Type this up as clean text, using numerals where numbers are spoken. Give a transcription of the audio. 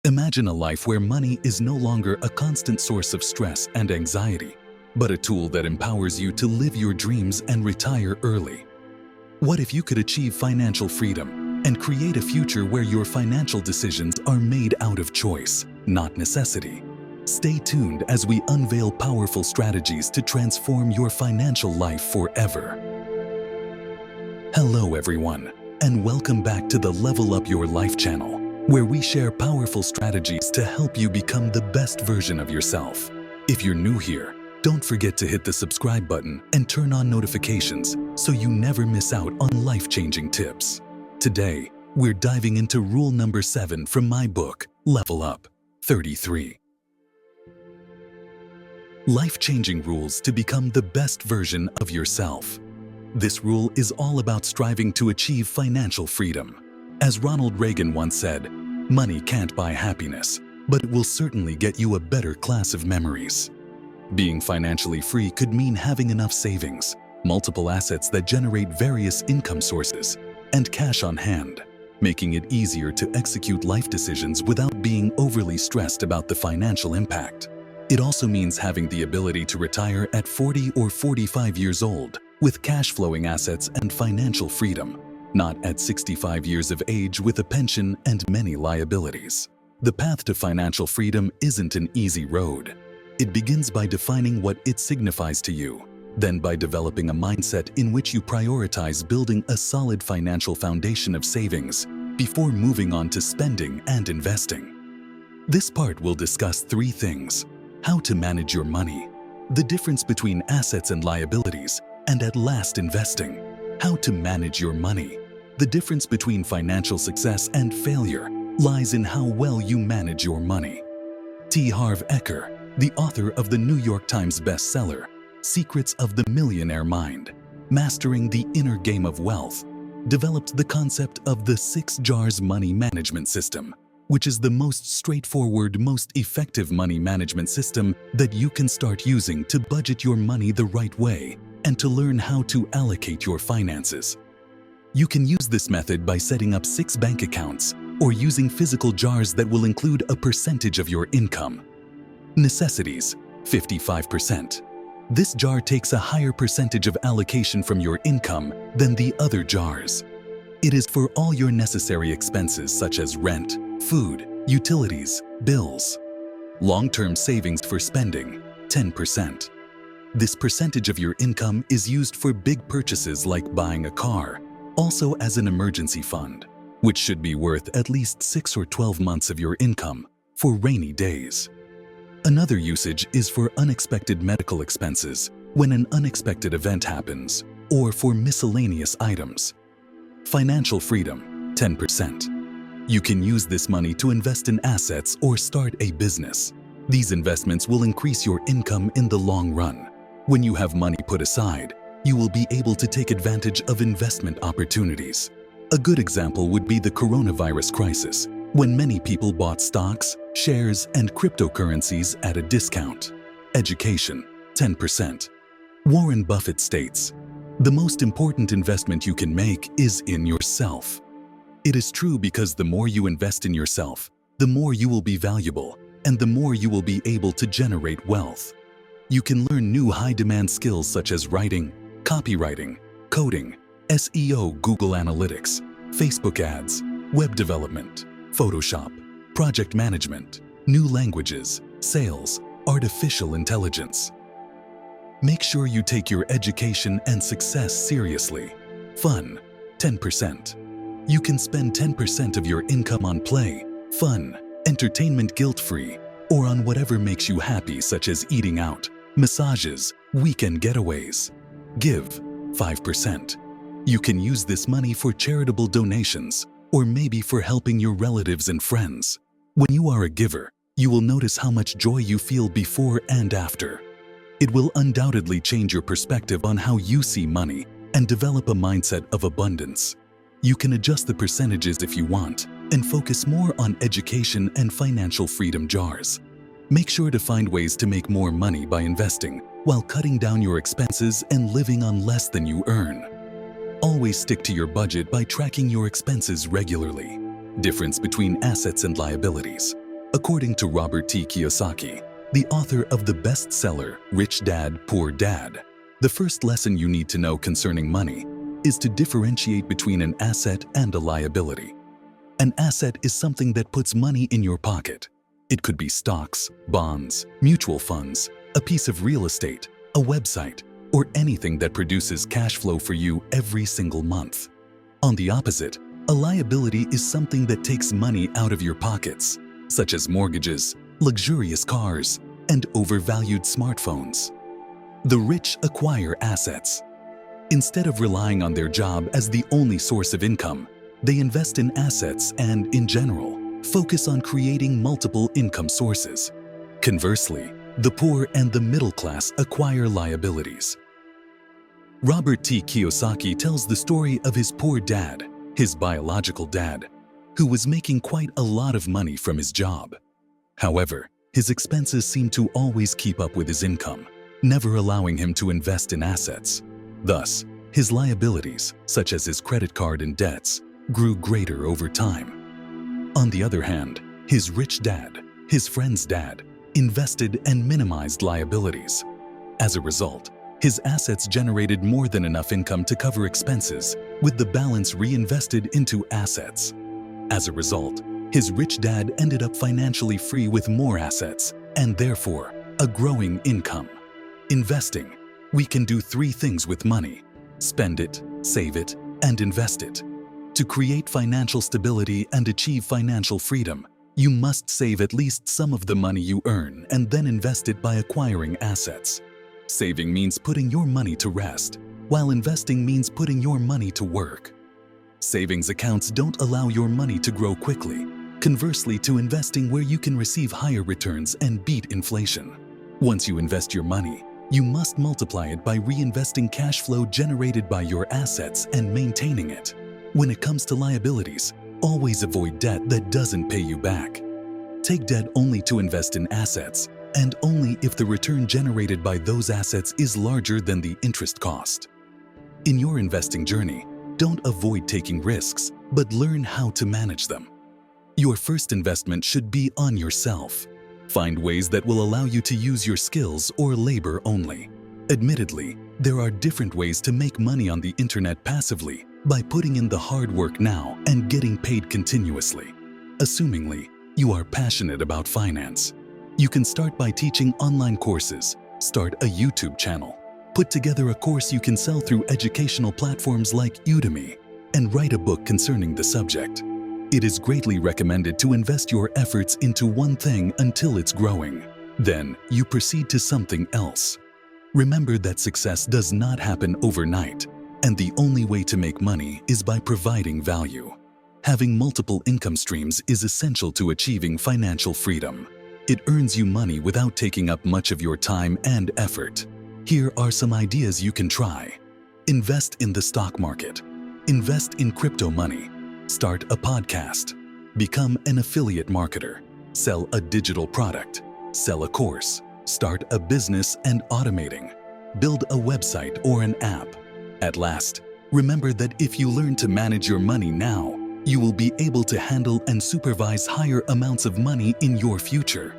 Imagine a life where money is no longer a constant source of stress and anxiety, but a tool that empowers you to live your dreams and retire early. What if you could achieve financial freedom and create a future where your financial decisions are made out of choice, not necessity? Stay tuned as we unveil powerful strategies to transform your financial life forever. Hello everyone, and welcome back to the Level Up Your Life channel, where we share powerful strategies to help you become the best version of yourself. If you're new here, don't forget to hit the subscribe button and turn on notifications so you never miss out on life-changing tips. Today, we're diving into rule number 7 from my book, Level Up 33. Life-changing rules to become the best version of yourself. This rule is all about striving to achieve financial freedom. As Ronald Reagan once said, "Money can't buy happiness, but it will certainly get you a better class of memories." Being financially free could mean having enough savings, multiple assets that generate various income sources, and cash on hand, making it easier to execute life decisions without being overly stressed about the financial impact. It also means having the ability to retire at 40 or 45 years old with cash-flowing assets and financial freedom, not at 65 years of age with a pension and many liabilities. The path to financial freedom isn't an easy road. It begins by defining what it signifies to you, then by developing a mindset in which you prioritize building a solid financial foundation of savings before moving on to spending and investing. This part will discuss 3 things: how to manage your money, the difference between assets and liabilities, and at last investing. How to manage your money. The difference between financial success and failure lies in how well you manage your money. T. Harv Eker, the author of the New York Times bestseller, Secrets of the Millionaire Mind, Mastering the Inner Game of Wealth, developed the concept of the 6 jars money management system, which is the most straightforward, most effective money management system that you can start using to budget your money the right way and to learn how to allocate your finances. You can use this method by setting up 6 bank accounts or using physical jars that will include a percentage of your income. Necessities, 55%. This jar takes a higher percentage of allocation from your income than the other jars. It is for all your necessary expenses such as rent, food, utilities, bills. Long-term savings for spending, 10%. This percentage of your income is used for big purchases like buying a car, also as an emergency fund, which should be worth at least 6 or 12 months of your income for rainy days. Another usage is for unexpected medical expenses when an unexpected event happens, or for miscellaneous items. Financial freedom, 10%. You can use this money to invest in assets or start a business. These investments will increase your income in the long run. When you have money put aside, you will be able to take advantage of investment opportunities. A good example would be the coronavirus crisis, when many people bought stocks, shares, and cryptocurrencies at a discount. Education, 10%. Warren Buffett states, "The most important investment you can make is in yourself." It is true because the more you invest in yourself, the more you will be valuable, and the more you will be able to generate wealth. You can learn new high-demand skills such as writing, copywriting, coding, SEO, Google Analytics, Facebook ads, web development, Photoshop, project management, new languages, sales, artificial intelligence. Make sure you take your education and success seriously. Fun, 10%. You can spend 10% of your income on play, fun, entertainment guilt-free, or on whatever makes you happy such as eating out, massages, weekend getaways. Give, 5%. You can use this money for charitable donations, or maybe for helping your relatives and friends. When you are a giver, you will notice how much joy you feel before and after. It will undoubtedly change your perspective on how you see money and develop a mindset of abundance. You can adjust the percentages if you want and focus more on education and financial freedom jars. Make sure to find ways to make more money by investing while cutting down your expenses and living on less than you earn. Always stick to your budget by tracking your expenses regularly. Difference between assets and liabilities. According to Robert T. Kiyosaki, the author of the bestseller Rich Dad, Poor Dad, the first lesson you need to know concerning money is to differentiate between an asset and a liability. An asset is something that puts money in your pocket. It could be stocks, bonds, mutual funds, a piece of real estate, a website, or anything that produces cash flow for you every single month. On the opposite, a liability is something that takes money out of your pockets, such as mortgages, luxurious cars, and overvalued smartphones. The rich acquire assets. Instead of relying on their job as the only source of income, they invest in assets and, in general, focus on creating multiple income sources. Conversely, the poor and the middle class acquire liabilities. Robert T. Kiyosaki tells the story of his poor dad, his biological dad, who was making quite a lot of money from his job. However, his expenses seemed to always keep up with his income, never allowing him to invest in assets. Thus, his liabilities, such as his credit card and debts, grew greater over time. On the other hand, his rich dad, his friend's dad, invested and minimized liabilities. As a result, his assets generated more than enough income to cover expenses, with the balance reinvested into assets. As a result, his rich dad ended up financially free with more assets, and therefore, a growing income. Investing. We can do 3 things with money: spend it, save it, and invest it. To create financial stability and achieve financial freedom, you must save at least some of the money you earn and then invest it by acquiring assets. Saving means putting your money to rest, while investing means putting your money to work. Savings accounts don't allow your money to grow quickly, conversely to investing where you can receive higher returns and beat inflation. Once you invest your money, you must multiply it by reinvesting cash flow generated by your assets and maintaining it. When it comes to liabilities, always avoid debt that doesn't pay you back. Take debt only to invest in assets, and only if the return generated by those assets is larger than the interest cost. In your investing journey, don't avoid taking risks, but learn how to manage them. Your first investment should be on yourself. Find ways that will allow you to use your skills or labor only. Admittedly, there are different ways to make money on the internet passively by putting in the hard work now and getting paid continuously. Assumingly, you are passionate about finance. You can start by teaching online courses, start a YouTube channel, put together a course you can sell through educational platforms like Udemy, and write a book concerning the subject. It is greatly recommended to invest your efforts into one thing until it's growing. Then, you proceed to something else. Remember that success does not happen overnight, and the only way to make money is by providing value. Having multiple income streams is essential to achieving financial freedom. It earns you money without taking up much of your time and effort. Here are some ideas you can try. Invest in the stock market. Invest in crypto money. Start a podcast. Become an affiliate marketer. Sell a digital product. Sell a course. Start a business and automating. Build a website or an app. At last, remember that if you learn to manage your money now, you will be able to handle and supervise higher amounts of money in your future.